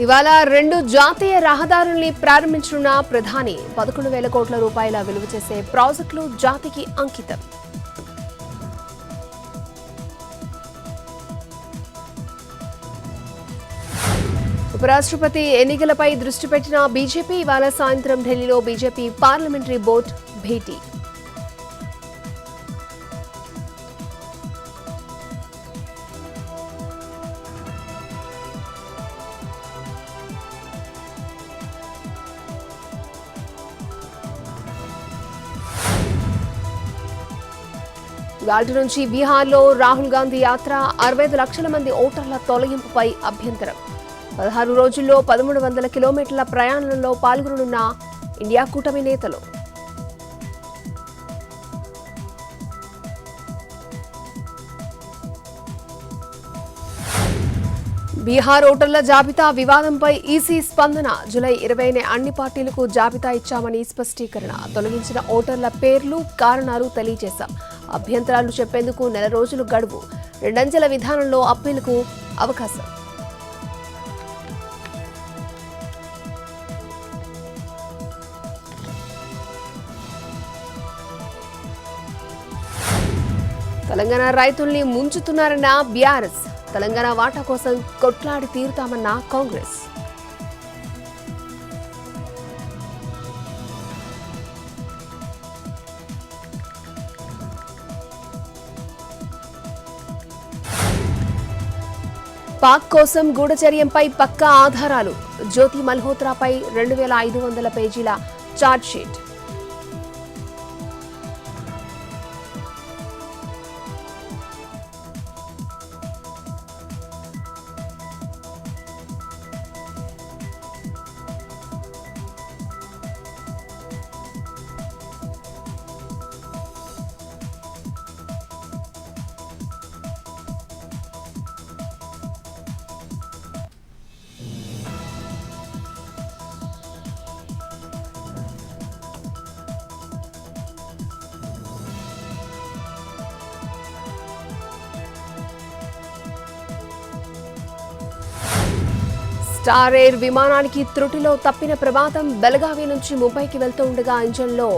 ఇవాళ 2 జాతీయ రహదారుల్ని ప్రారంభించనున్న ప్రధాని 11,000 కోట్ల రూపాయల విలువ చేసే ప్రాజెక్టులు జాతికి అంకితం. ఉపరాష్ట్రపతి ఎన్నికలపై దృష్టి పెట్టిన బీజేపీ ఇవాళ సాయంత్రం ఢిల్లీలో బీజేపీ పార్లమెంటరీ బోర్డు భేటీ. ఇవాళ్టి నుంచి బీహార్లో రాహుల్ గాంధీ యాత్ర 65 లక్షల మంది ఓటర్ల తొలగింపుపై అభ్యంతరం. 16 రోజుల్లో 1300 కిలోమీటర్ల ప్రయాణంలో పాల్గొననున్న ఇండియా కూటమి నేతలు. బీహార్ ఓటర్ల జాబితా వివాదంపై ఈసీ స్పందన. జూలై 20నే అన్ని పార్టీలకు జాబితా ఇచ్చామని స్పష్టీకరణ. తొలగించిన ఓటర్ల పేర్లు, కారణాలు తెలియజేశాం. అభ్యంతరాలు చెప్పేందుకు 1 రోజులు గడువు. 2 అంచెల విధానంలో అప్పీలుకు అవకాశం. తెలంగాణ రైతుల్ని ముంచుతున్నారన్న బీఆర్ఎస్. తెలంగాణ వాటా కోసం కొట్లాడి తీరుతామన్న కాంగ్రెస్. పాక్ కోసం గూఢచర్యంపై పక్కా ఆధారాలు. జ్యోతి మల్హోత్రాపై 2500 పేజీల ఛార్జ్షీట్. స్టార్ ఎయిర్ విమానానికి త్రుటిలో తప్పిన ప్రమాదం. బెళగావి నుంచి ముంబైకి వెళ్తూ ఉండగా ఇంజన్లో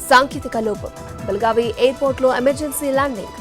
సాంకేతిక లోపం. బెళగావి ఎయిర్పోర్ట్లో ఎమర్జెన్సీ ల్యాండింగ్.